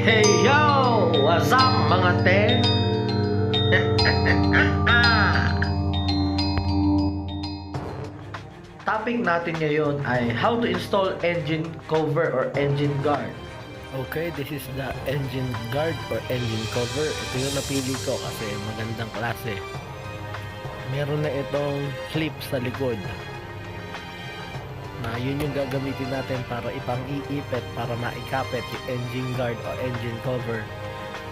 Hey yo! What's up mga te? Topic natin ngayon ay how to install engine cover or engine guard. Okay, this is the engine guard or engine cover. Ito yung napili ko kasi magandang klase. Meron na itong clip sa likod. Na yun yung gagamitin natin para ipang-iipit, para maikapit yung engine guard o engine cover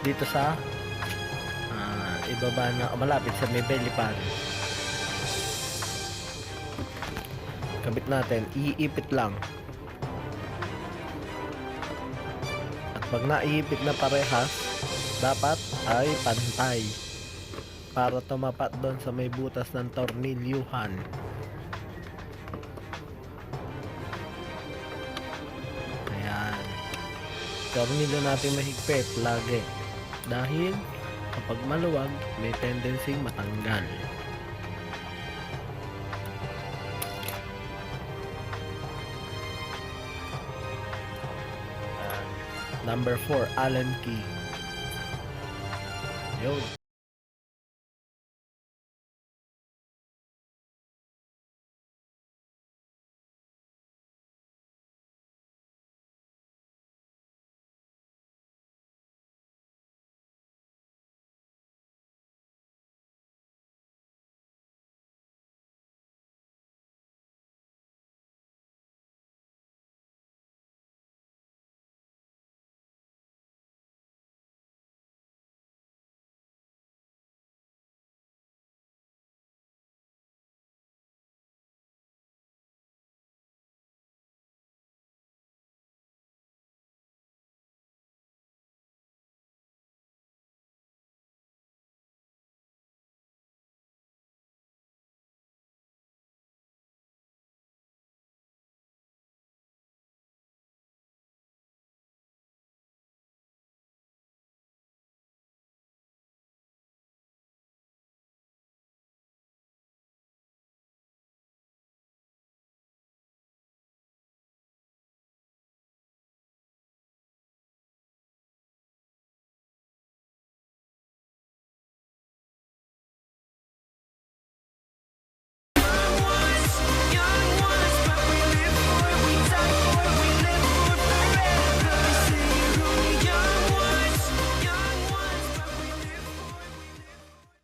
dito sa ibaba na malapit sa may belly pan. Kabit natin, iipit lang. At pag naiipit na parehas, dapat ay pantay para tumapat doon sa may butas ng tornilyuhan. Ayan. Tornilyo natin mahigpit lagi dahil kapag maluwag, may tendency matanggal. Number 4, Allen key. Yun.